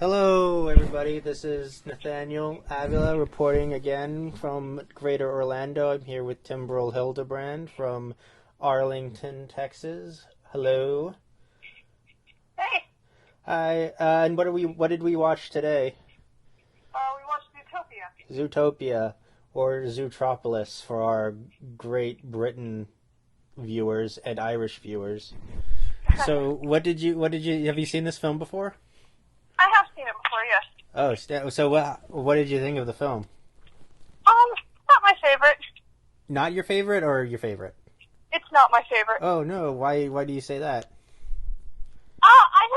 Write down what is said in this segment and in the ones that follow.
Hello, everybody. This is Nathaniel Avila reporting again from Greater Orlando. I'm here with Timbrel Hildebrand from Arlington, Texas. Hello. Hey, Hi. And what did we watch today? we watched Zootopia. Zootopia, or Zootropolis for our Great Britain viewers and Irish viewers. So, have you seen this film before? I have seen it before, yes. Oh, so what did you think of the film? Not my favorite. Not your favorite or your favorite? It's not my favorite. Oh no, why do you say that? I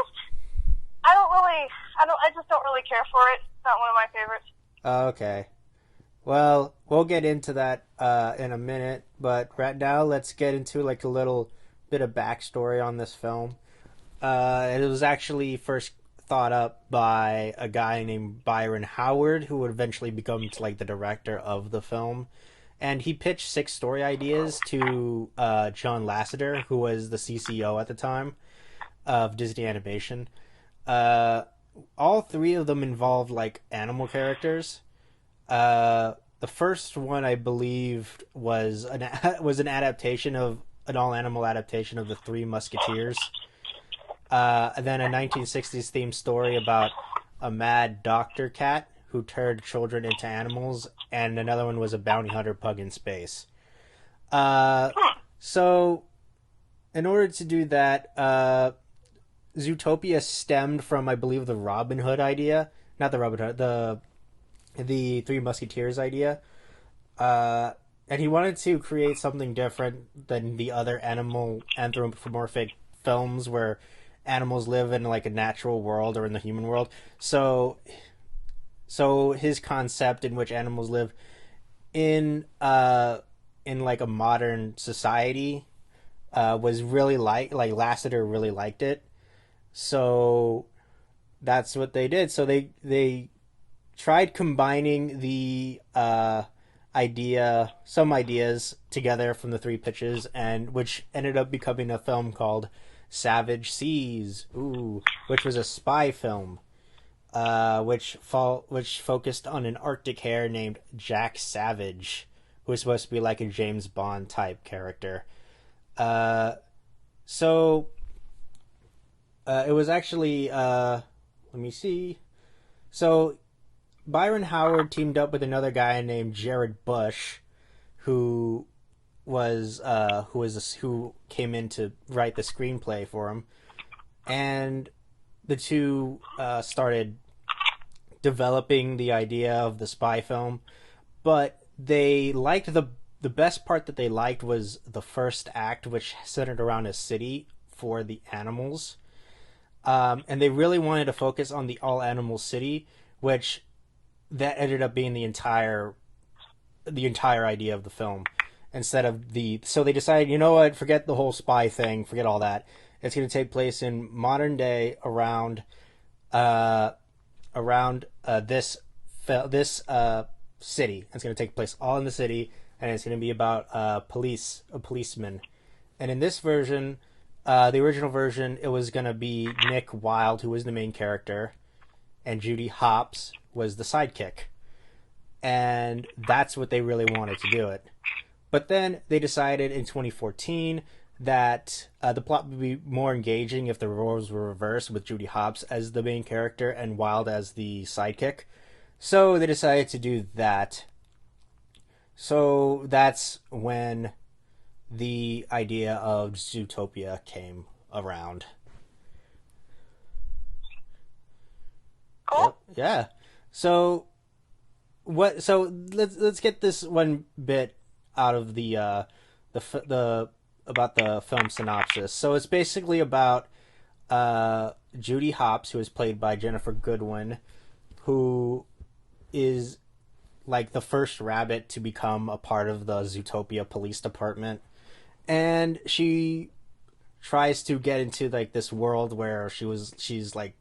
just don't really care for it. It's not one of my favorites. Okay. Well, we'll get into that in a minute, but right now let's get into like a little bit of backstory on this film. It was actually first thought up by a guy named Byron Howard, who would eventually become like the director of the film. And he pitched 6 story ideas to John Lasseter, who was the CCO at the time of Disney Animation. All 3 of them involved like animal characters. The first one, I believe, was an adaptation of an all animal adaptation of the Three Musketeers. And then a 1960s themed story about a mad doctor cat who turned children into animals, and another one was a bounty hunter pug in space. So, in order to do that, Zootopia stemmed from, I believe, the Robin Hood idea. Not the Robin Hood, the Three Musketeers idea. And he wanted to create something different than the other animal anthropomorphic films where animals live in like a natural world or in the human world. So his concept in which animals live in like a modern society was really like Lasseter really liked it. So that's what they did. So they tried combining the some ideas together from the 3 pitches, and which ended up becoming a film called Savage Seas, which was a spy film, which focused on an Arctic hare named Jack Savage, who was supposed to be like a James Bond type character. So it was actually let me see. So Byron Howard teamed up with another guy named Jared Bush, who came in to write the screenplay for him, and the two started developing the idea of the spy film. But they liked the best part that they liked was the first act, which centered around a city for the animals, and they really wanted to focus on the all animal city, which that ended up being the entire idea of the film. So they decided, you know what, forget the whole spy thing, forget all that. It's going to take place in modern day around this city. It's going to take place all in the city, and it's going to be about a policeman. And in this version, the original version, it was going to be Nick Wilde, who was the main character, and Judy Hopps was the sidekick. And that's what they really wanted to do it. But then they decided in 2014 that the plot would be more engaging if the roles were reversed, with Judy Hopps as the main character and Wilde as the sidekick. So they decided to do that. So that's when the idea of Zootopia came around. Cool. Yep. Yeah. So let's get this one bit out of the about the film synopsis. So it's basically about Judy Hopps, who is played by Jennifer Goodwin, who is like the first rabbit to become a part of the Zootopia police department, and she tries to get into like this world where she's like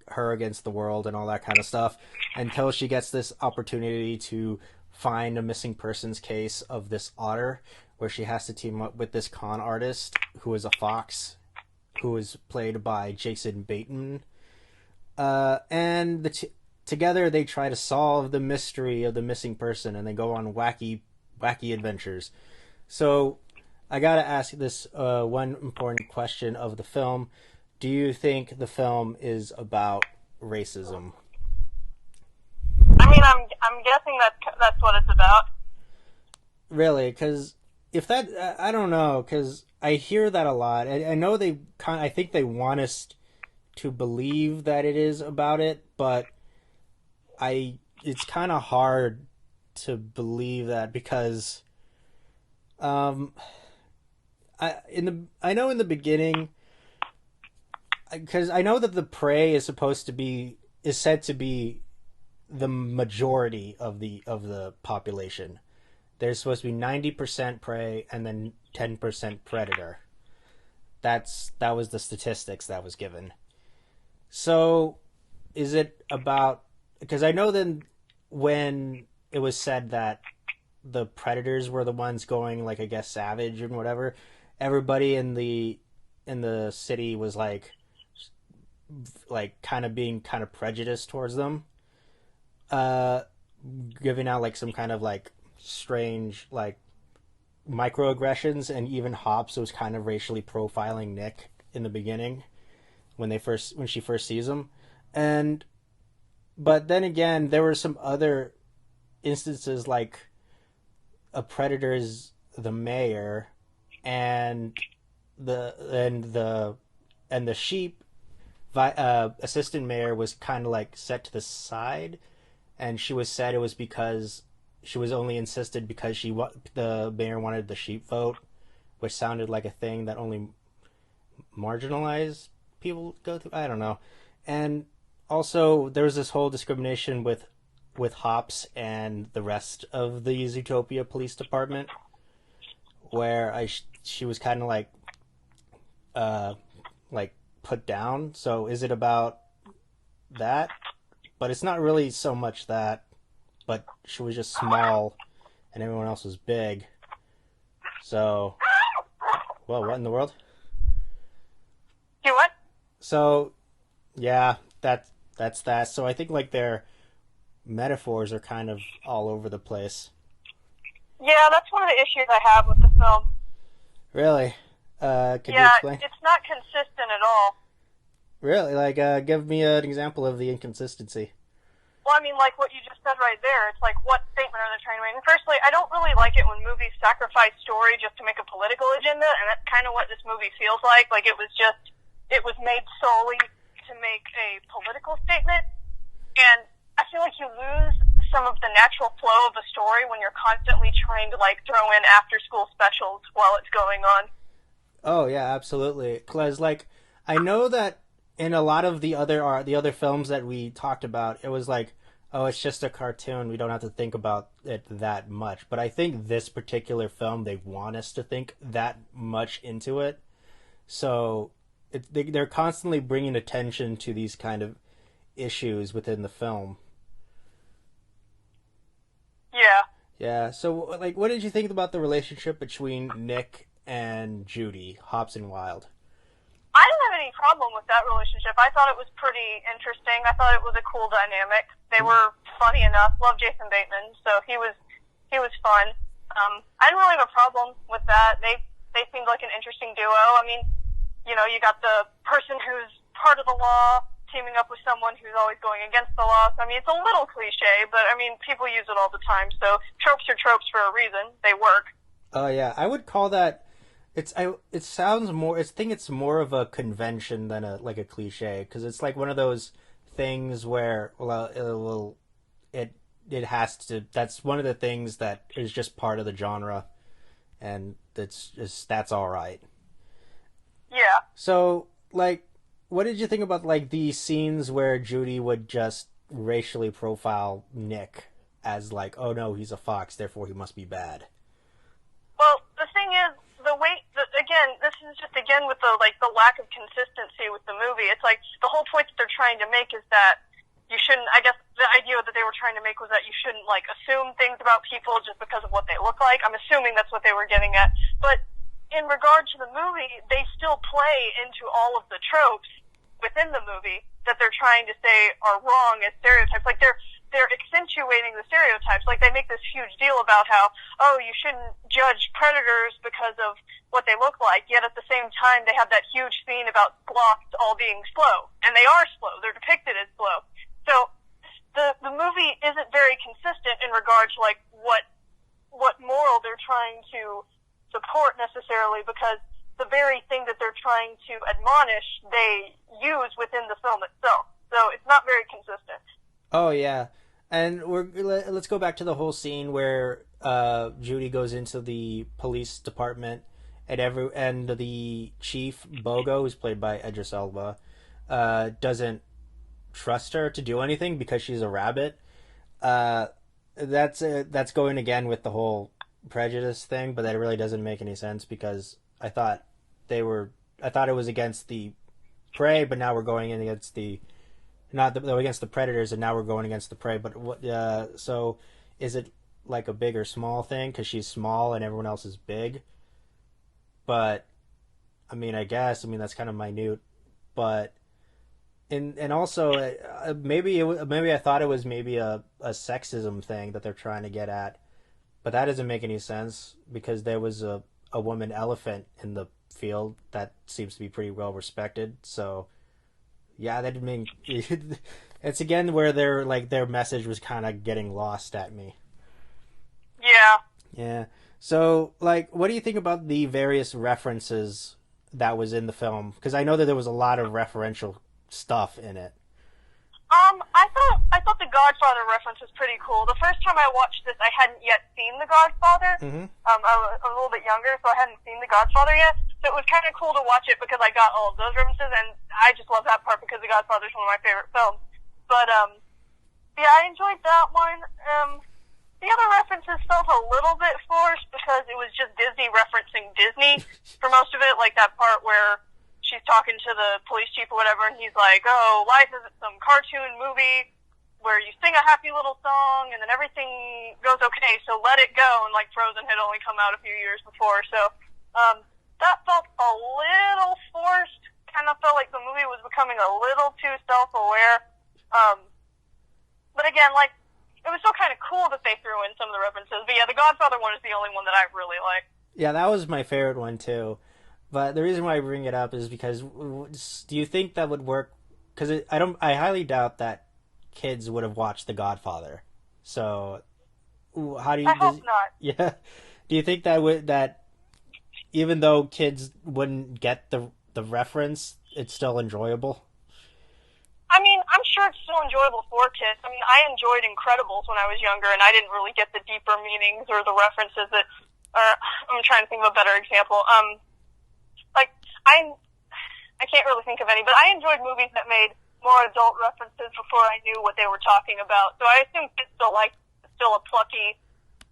her against the world and all that kind of stuff, until she gets this opportunity to find a missing persons case of this otter, where she has to team up with this con artist who is a fox, who is played by Jason Bateman. And together they try to solve the mystery of the missing person, and they go on wacky adventures. So I gotta ask this one important question of the film: do you think the film is about racism? I mean, I'm guessing that's what it's about. Really? Because if that, I don't know. Because I hear that a lot. I know I think they want us to believe that it is about it, but it's kind of hard to believe that because, I know in the beginning, because I know that the prey is said to be the majority of the population. There's supposed to be 90% prey and then 10% predator. That was the statistics that was given. So, is it about? Because I know then when it was said that the predators were the ones going, like, I guess, savage and whatever, everybody in the city was like kind of being kind of prejudiced towards them, giving out like some kind of like strange like microaggressions, and even Hobbs was kind of racially profiling Nick in the beginning when she first sees him. And but then again, there were some other instances like a predator is the mayor, and the sheep assistant mayor was kind of like set to the side, and she was said it was because she was only insisted because the mayor wanted the sheep vote, which sounded like a thing that only marginalized people go through. I don't know. And also there was this whole discrimination with Hops and the rest of the Zootopia police department, where she was kind of like put down. So is it about that? But it's not really so much that, but she was just small and everyone else was big. So, well, what in the world? You what? So, yeah, that's that. So I think like their metaphors are kind of all over the place. Yeah, that's one of the issues I have with the film. Really? Could you explain? It's not consistent at all. Really? Like, give me an example of the inconsistency. Well, I mean, like what you just said right there, it's like, what statement are they trying to make? And firstly, I don't really like it when movies sacrifice story just to make a political agenda, and that's kind of what this movie feels like. Like, it was made solely to make a political statement, and I feel like you lose some of the natural flow of a story when you're constantly trying to, like, throw in after-school specials while it's going on. Oh, yeah, absolutely. Because, like, I know that in a lot of the other films that we talked about, it was like, oh, it's just a cartoon. We don't have to think about it that much. But I think this particular film, they want us to think that much into it. So they're constantly bringing attention to these kind of issues within the film. Yeah. Yeah. So, like, what did you think about the relationship between Nick and Judy, Hobbs and Wilde? I didn't have any problem with that relationship. I thought it was pretty interesting. I thought it was a cool dynamic. They were funny enough. Love Jason Bateman, so he was fun. I didn't really have a problem with that. They seemed like an interesting duo. I mean, you know, you got the person who's part of the law teaming up with someone who's always going against the law. So, I mean, it's a little cliche, but I mean, people use it all the time. So tropes are tropes for a reason. They work. Oh yeah, I would call that. It sounds more. I think it's more of a convention than a cliche, because it's like one of those things where it has to. That's one of the things that is just part of the genre, and that's all right. Yeah. So, like, what did you think about like the scenes where Judy would just racially profile Nick as like, oh no, he's a fox, therefore he must be bad? Well, the thing is, this is just again with the lack of consistency with the movie. It's like the whole point that they're trying to make is that you shouldn't. I guess the idea that they were trying to make was that you shouldn't like assume things about people just because of what they look like. I'm assuming that's what they were getting at. But in regard to the movie, they still play into all of the tropes, within the movie that they're trying to say are wrong as stereotypes. Like they're accentuating the stereotypes. Like they make this huge deal about how, oh, you shouldn't judge predators because of what they look like. Yet at the same time, they have that huge scene about sloths all being slow, and they are slow. They're depicted as slow. So the movie isn't very consistent in regards to like what moral they're trying to support necessarily, because the very thing that they're trying to admonish, they use within the film itself. So it's not very consistent. Oh yeah, and let's go back to the whole scene where Judy goes into the police department, and the chief Bogo, who's played by Idris Elba, doesn't trust her to do anything because she's a rabbit. That's going again with the whole prejudice thing, but that really doesn't make any sense because I thought it was against the prey, but now we're going in against against the predators, and now we're going against the prey. But so is it like a big or small thing because she's small and everyone else is big? But I mean, I guess that's kind of minute, but and also maybe I thought it was maybe a sexism thing that they're trying to get at, but that doesn't make any sense because there was a woman elephant in the field that seems to be pretty well respected. So yeah, that didn't mean it's again where their message was kind of getting lost at me. Yeah. So what do you think about the various references that was in the film? Because I know that there was a lot of referential stuff in it. I thought the Godfather reference was pretty cool. The first time I watched this, I hadn't yet seen the Godfather. Mm-hmm. I was a little bit younger, so I hadn't seen the Godfather yet. So it was kind of cool to watch it because I got all of those references, and I just love that part because the Godfather is one of my favorite films. But yeah, I enjoyed that one. The other references felt a little bit forced because it was just Disney referencing Disney for most of it, like that part where she's talking to the police chief or whatever, and he's like, oh, life isn't some cartoon movie where you sing a happy little song and then everything goes okay, so let it go. And Frozen had only come out a few years before, so that felt a little forced. Kind of felt like the movie was becoming a little too self-aware. But again, it was still kind of cool that they threw in some of the references. But yeah, the Godfather one is the only one that I really like. Yeah, that was my favorite one too. But the reason why I bring it up is because do you think that would work? Because I highly doubt that kids would have watched The Godfather. So how do you? I hope not. Yeah. Do you think that even though kids wouldn't get the reference, it's still enjoyable? I mean, I'm sure it's still enjoyable for kids. I mean, I enjoyed Incredibles when I was younger, and I didn't really get the deeper meanings or the references that. I'm trying to think of a better example. I can't really think of any, but I enjoyed movies that made more adult references before I knew what they were talking about. So I assume kids still a plucky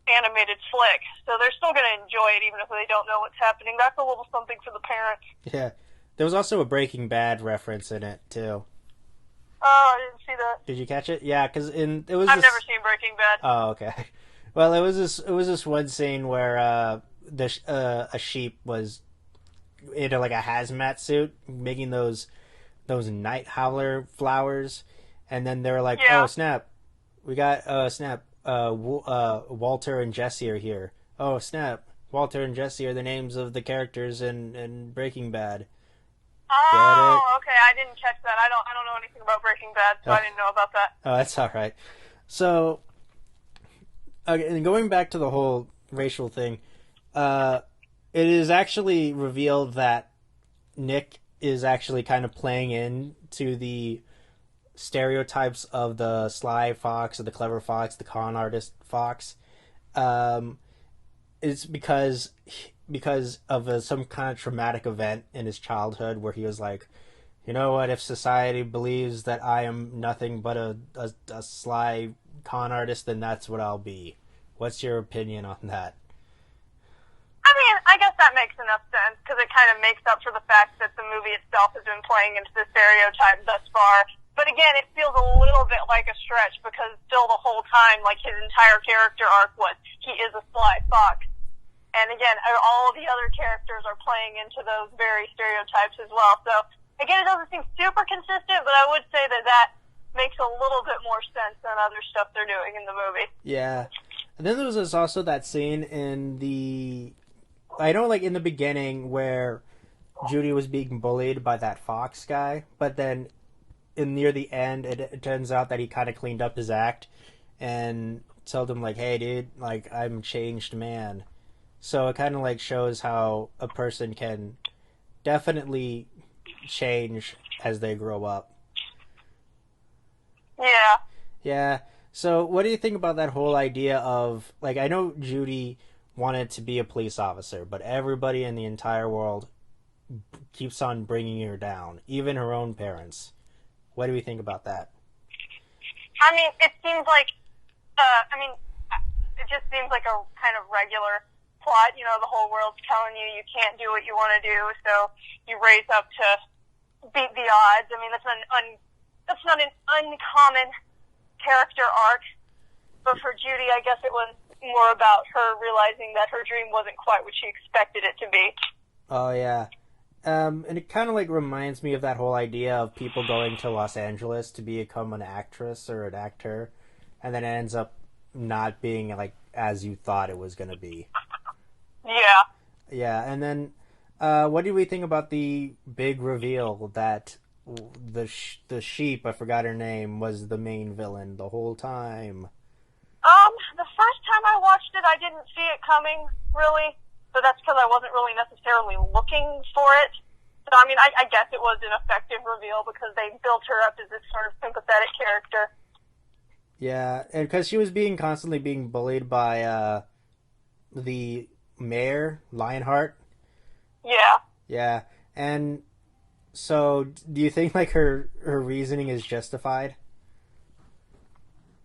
animated flick. So they're still going to enjoy it even if they don't know what's happening. That's a little something for the parents. Yeah. There was also a Breaking Bad reference in it, too. Oh, I didn't see that. Did you catch it? Yeah, because I've never seen Breaking Bad. Oh, okay. Well, it was this one scene where a sheep was in a hazmat suit making those night howler flowers, and then they were like, yeah. Oh snap, we got Walter and Jesse are here. Oh snap, Walter and Jesse are the names of the characters in Breaking Bad. Oh, okay, I didn't catch that. I don't know anything about Breaking Bad, so I didn't know about that. Oh, that's all right. So, okay, and going back to the whole racial thing, it is actually revealed that Nick is actually kind of playing into the stereotypes of the sly fox, or the clever fox, the con artist fox. It's because of some kind of traumatic event in his childhood where he was like, you know what, if society believes that I am nothing but a sly con artist, then that's what I'll be. What's your opinion on that? I mean, I guess that makes enough sense because it kind of makes up for the fact that the movie itself has been playing into the stereotype thus far. But again, it feels a little bit like a stretch because still the whole time, his entire character arc was he is a sly fox. And again, all the other characters are playing into those very stereotypes as well. So Again, it doesn't seem super consistent, but I would say that makes a little bit more sense than other stuff they're doing in the movie. Yeah. And then there was also that scene I know, like, in the beginning where Judy was being bullied by that Fox guy, but then near the end, it turns out that he kind of cleaned up his act and told him, like, hey, dude, like, I'm a changed man. So it kind of, like, shows how a person can definitely change as they grow up. Yeah. Yeah. So what do you think about that whole idea of, like, I know Judy wanted to be a police officer, but everybody in the entire world keeps on bringing her down, even her own parents. What do we think about that? I mean, it seems like, it just seems like a kind of regular plot. You know, the whole world's telling you you can't do what you want to do, so you raise up to beat the odds. I mean, that's not an uncommon character arc. But for Judy, I guess it was more about her realizing that her dream wasn't quite what she expected it to be. Oh, yeah. And it kind of, like, reminds me of that whole idea of people going to Los Angeles to become an actress or an actor, and then it ends up not being, like, as you thought it was going to be. Yeah. Yeah, and then what do we think about the big reveal that the sheep, I forgot her name, was the main villain the whole time? The first time I watched it, I didn't see it coming, really. So that's because I wasn't really necessarily looking for it. So, I mean, I guess it was an effective reveal because they built her up as this sort of sympathetic character. Yeah, and because she was constantly being bullied by the mayor, Lionheart. Yeah. Yeah, and so do you think, like, her reasoning is justified?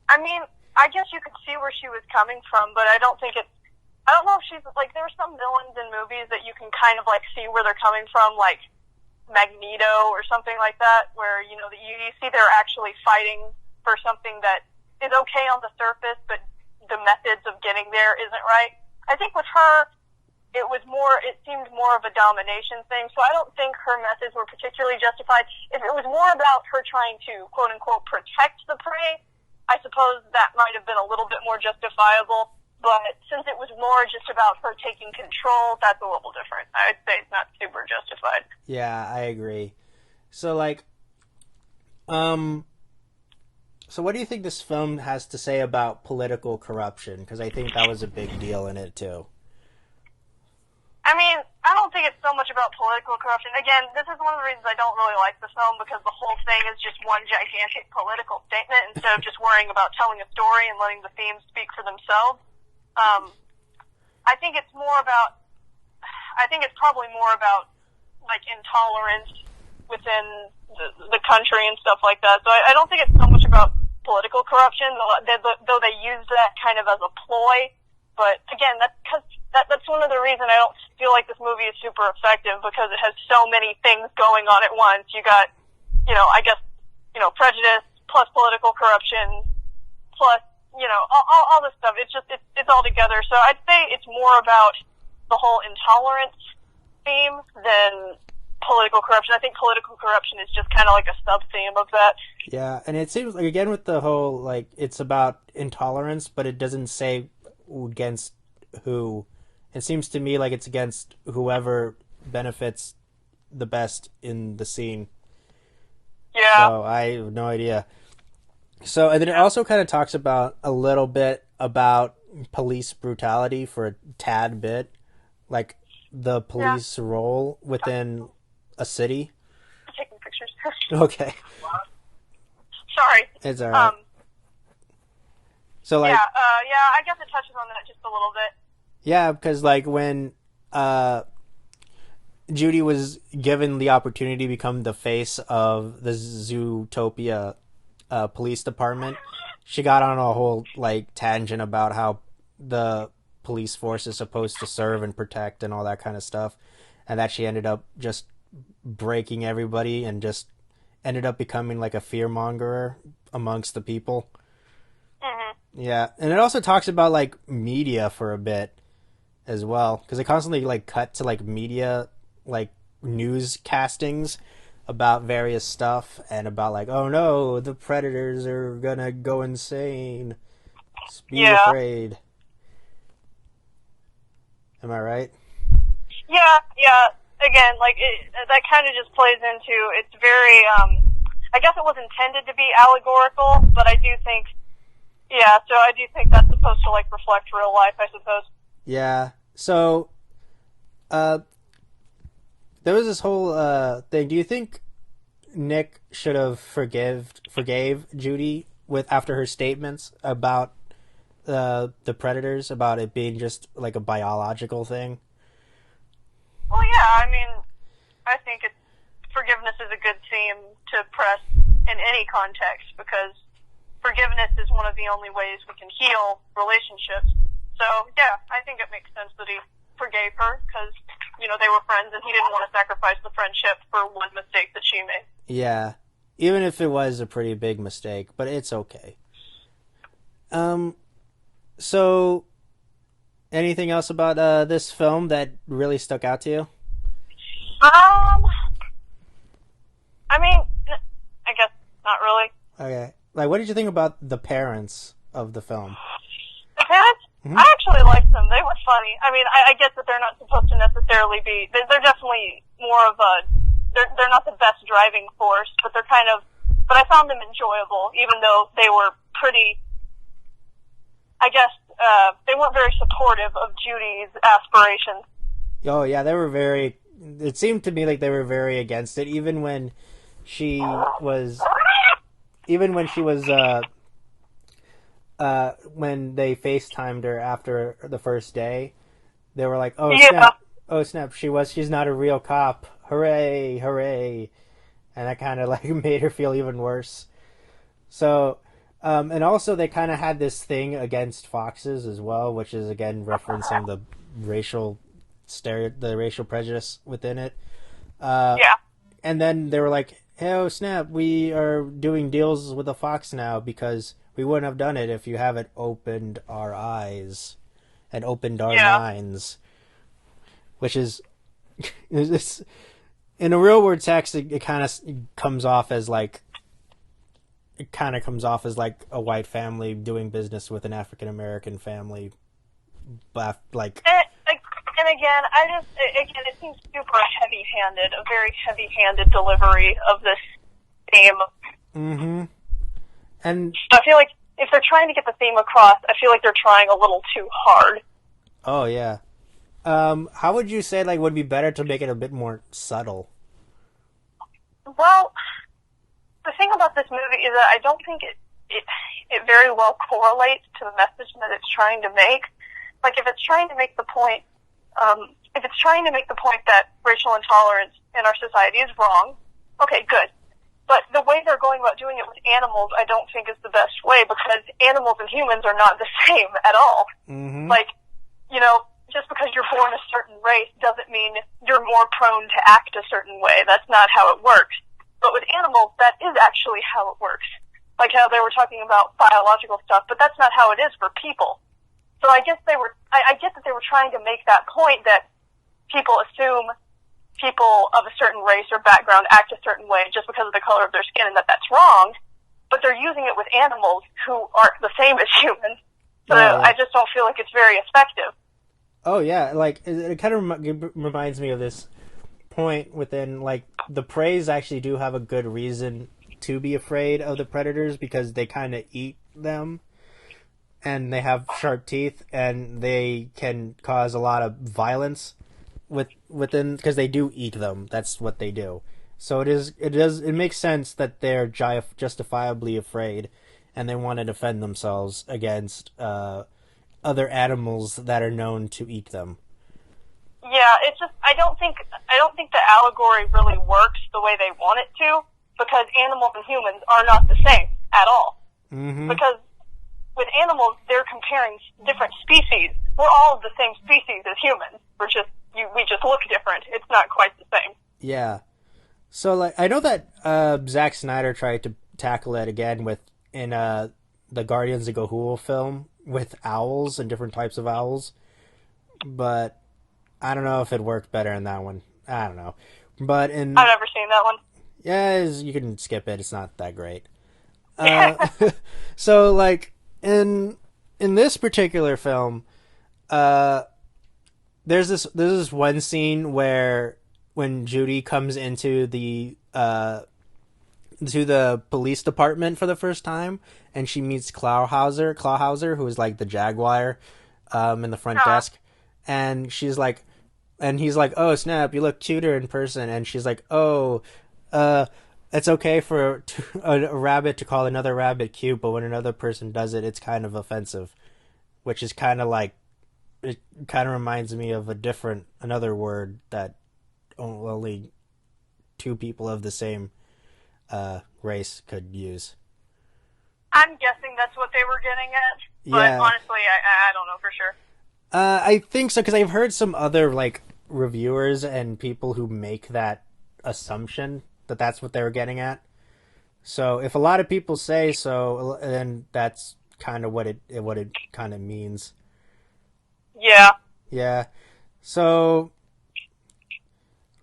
I mean, I guess you could see where she was coming from, but I don't know if she's, like, there are some villains in movies that you can kind of, like, see where they're coming from, like Magneto or something like that, where, you know, you see they're actually fighting for something that is okay on the surface, but the methods of getting there isn't right. I think with her, it seemed more of a domination thing, so I don't think her methods were particularly justified. If it was more about her trying to, quote-unquote, protect the prey, I suppose that might have been a little bit more justifiable, but since it was more just about her taking control, that's a little different. I would say it's not super justified. Yeah, I agree. So, like, so what do you think this film has to say about political corruption? Because I think that was a big deal in it, too. I mean, I don't think it's so much about political corruption. Again, this is one of the reasons I don't really like the film, because the whole thing is just one gigantic political statement instead of just worrying about telling a story and letting the themes speak for themselves. I think it's probably more about, like, intolerance within the country and stuff like that. So I don't think it's so much about political corruption, though they use that kind of as a ploy. But again, that's one of the reasons I don't feel like this movie is super effective, because it has so many things going on at once. You got, prejudice plus political corruption plus, all this stuff. It's all together. So I'd say it's more about the whole intolerance theme than political corruption. I think political corruption is just kind of like a sub-theme of that. Yeah, and it seems like, again, with the whole, like, it's about intolerance, but it doesn't say against who. It seems to me like it's against whoever benefits the best in the scene. Yeah. So I have no idea. So, and then it also kind of talks about a little bit about police brutality for a tad bit, like the police role within a city. I'm taking pictures. Okay. Sorry. It's all right. So, like, I guess it touches on that just a little bit. Yeah, because, like, when Judy was given the opportunity to become the face of the Zootopia police department, she got on a whole, like, tangent about how the police force is supposed to serve and protect and all that kind of stuff, and that she ended up just breaking everybody and just ended up becoming, like, a fearmonger amongst the people. Mm-hmm. Yeah, and it also talks about, like, media for a bit as well, because they constantly, like, cut to, like, media, like, news castings about various stuff and about like, oh no, the predators are gonna go insane. Just be Yeah. afraid. Am I right? Yeah, yeah. Again, like that kind of just plays into it's very. I guess it was intended to be allegorical, but I do think, yeah. So I do think that's supposed to like reflect real life, I suppose. Yeah. So, there was this whole thing. Do you think Nick should have forgave Judy with after her statements about the predators, about it being just like a biological thing? Well, yeah. I mean, I think forgiveness is a good theme to press in any context because forgiveness is one of the only ways we can heal relationships. So, yeah, I think it makes sense that he forgave her because, they were friends and he didn't want to sacrifice the friendship for one mistake that she made. Yeah, even if it was a pretty big mistake, but it's okay. So anything else about this film that really stuck out to you? I mean, I guess not really. Okay. Like, what did you think about the parents of the film? The parents? Mm-hmm. I actually liked them. They were funny. I mean, I get that they're not supposed to necessarily be... They're definitely more of a... They're not the best driving force, but they're kind of... But I found them enjoyable, even though they were pretty... I guess they weren't very supportive of Judy's aspirations. Oh, yeah, they were very... It seemed to me like they were very against it, even when she was... Even when she was... when they FaceTimed her after the first day, they were like, "Oh snap! Oh snap! She's not a real cop! Hooray! Hooray!" And that kind of like made her feel even worse. So, and also they kind of had this thing against foxes as well, which is again referencing the racial prejudice within it. Yeah. And then they were like, "Hey, oh snap! We are doing deals with a fox now because." We wouldn't have done it if you haven't opened our eyes and opened our minds. Which is... It's, in a real world text, it kind of comes off as like... It kind of comes off as like a white family doing business with an African-American family. But like... And again, it seems super heavy-handed. A very heavy-handed delivery of this theme. Mm-hmm. And I feel like if they're trying to get the theme across, I feel like they're trying a little too hard. Oh, yeah. How would you say, like, would be better to make it a bit more subtle? Well, the thing about this movie is that I don't think it very well correlates to the message that it's trying to make. Like, if it's trying to make the point, that racial intolerance in our society is wrong, okay, good. But the way they're going about doing it with animals, I don't think is the best way because animals and humans are not the same at all. Mm-hmm. Like, just because you're born a certain race doesn't mean you're more prone to act a certain way. That's not how it works. But with animals, that is actually how it works. Like how they were talking about biological stuff, but that's not how it is for people. So I guess I get that they were trying to make that point that people assume people of a certain race or background act a certain way just because of the color of their skin and that's wrong, but they're using it with animals who aren't the same as humans. So I just don't feel like it's very effective. Oh, yeah. Like, it kind of reminds me of this point within, like, the preys actually do have a good reason to be afraid of the predators because they kind of eat them and they have sharp teeth and they can cause a lot of violence within because they do eat them. That's what they do. So it makes sense that they're justifiably afraid, and they want to defend themselves against other animals that are known to eat them. Yeah, it's just I don't think the allegory really works the way they want it to because animals and humans are not the same at all. Mm-hmm. Because with animals, they're comparing different species. We're all of the same species as humans. We just look different. It's not quite the same. Yeah. So, like, I know that Zack Snyder tried to tackle it again in the Guardians of Gahul film with owls and different types of owls, but I don't know if it worked better in that one. I don't know. But I've never seen that one. Yeah, you can skip it. It's not that great. Uh, so like in this particular film, uh, there's this one scene where when Judy comes into the to the police department for the first time, and she meets Clawhauser, who is like the Jaguar, in the front Uh-huh. desk, and she's like, and he's like, "Oh snap, you look cuter in person," and she's like, "Oh, uh, it's okay for a rabbit to call another rabbit cute, but when another person does it, it's kind of offensive," which is kind of like it kind of reminds me of another word that only two people of the same race could use. I'm guessing that's what they were getting at, but Yeah, honestly, I don't know for sure. I think so because I've heard some other like reviewers and people who make that assumption that that's what they were getting at. So if a lot of people say so, then that's kind of what it kind of means. Yeah. Yeah. So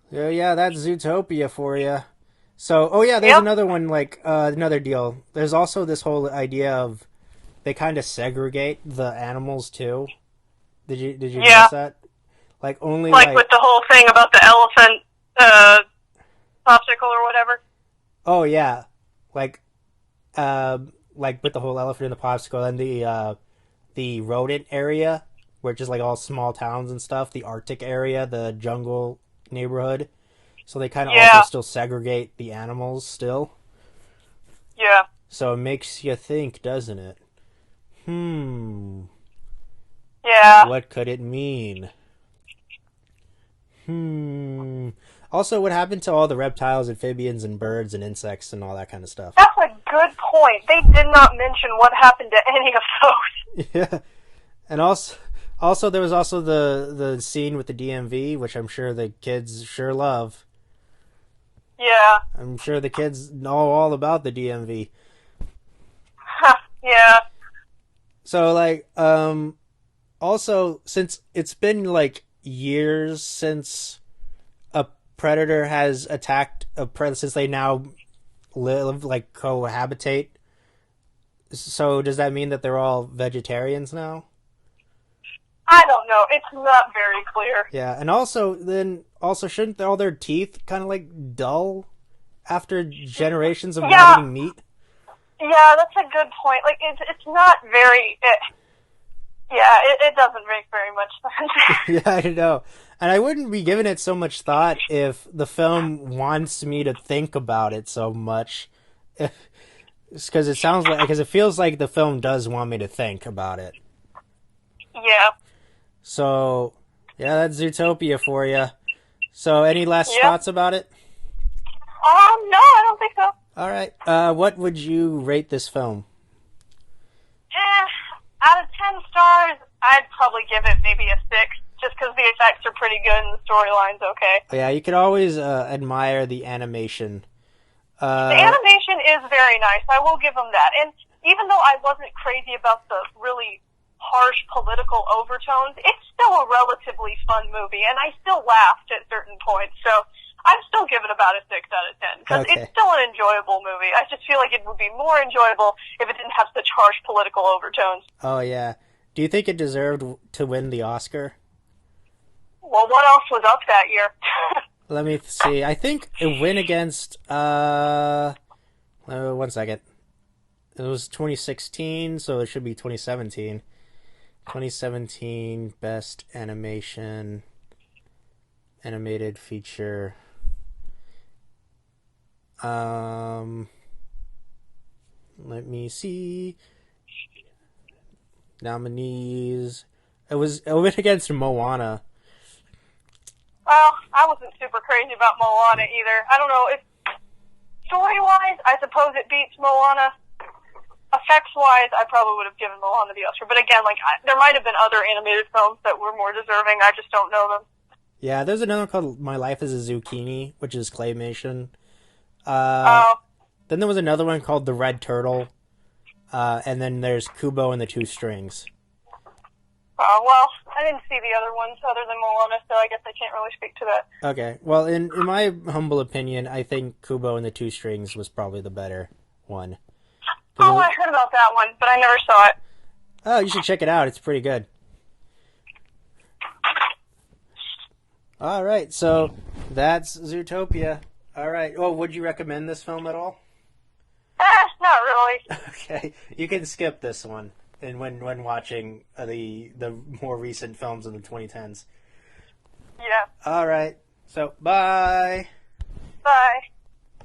yeah, that's Zootopia for you. So oh yeah, there's Yep. another one like another deal. There's also this whole idea of they kind of segregate the animals too. Did you Yeah. notice that? Like only Like like with the whole thing about the elephant popsicle or whatever. oh yeah, like like with the whole elephant in the popsicle and the rodent area, where it's just like all small towns and stuff. The Arctic area, the jungle neighborhood. So they kind of also Yeah. still segregate the animals still. Yeah. So it makes you think, doesn't it? Hmm. Yeah. What could it mean? Hmm. Also, what happened to all the reptiles, amphibians, and birds and insects and all that kind of stuff? That's a good point. They did not mention what happened to any of those. Yeah. And also there was also the scene with the DMV, which I'm sure the kids sure love. Yeah. I'm sure the kids know all about the DMV. Yeah. So like also since it's been like years since a predator has attacked a predator, since they now live like cohabitate. So does that mean that they're all vegetarians now? I don't know. It's not very clear. Yeah, and also shouldn't all their teeth kind of like dull after generations of not Yeah. eating meat? Yeah, that's a good point. Like, it's not very. It doesn't make very much sense. Yeah, I know. And I wouldn't be giving it so much thought if the film wants me to think about it so much. Because it sounds like, because it feels like the film does want me to think about it. Yeah. So, yeah, that's Zootopia for you. So, any last Yep. thoughts about it? No, I don't think so. All right. What would you rate this film? Out of 10 stars, I'd probably give it maybe a 6, just because the effects are pretty good and the storyline's okay. Yeah, you could always admire the animation. The animation is very nice. I will give them that. And even though I wasn't crazy about the really harsh political overtones, it's still a relatively fun movie, and I still laughed at certain points. So I'm still giving about a 6 out of 10 because Okay. it's still an enjoyable movie. I just feel like it would be more enjoyable if it didn't have such harsh political overtones. Oh, yeah. Do you think it deserved to win the Oscar? Well, what else was up that year? Let me see. I think it went against. 1 second. It was 2016, so it should be 2017. 2017 Best Animated Feature. Let me see. Nominees. It went against Moana. Well, I wasn't super crazy about Moana either. I don't know if story-wise, I suppose it beats Moana. Effects-wise, I probably would have given Moana the Oscar. But again, there might have been other animated films that were more deserving. I just don't know them. Yeah, there's another one called My Life as a Zucchini, which is claymation. Oh, Then there was another one called The Red Turtle. And then there's Kubo and the Two Strings. Well, I didn't see the other ones other than Moana, so I guess I can't really speak to that. Okay. Well, in my humble opinion, I think Kubo and the Two Strings was probably the better one. Oh, I heard about that one, but I never saw it. Oh, you should check it out. It's pretty good. All right, so that's Zootopia. All right. Well, would you recommend this film at all? Not really. Okay, you can skip this one. And when watching the more recent films in the 2010s. Yeah. All right. So, bye. Bye.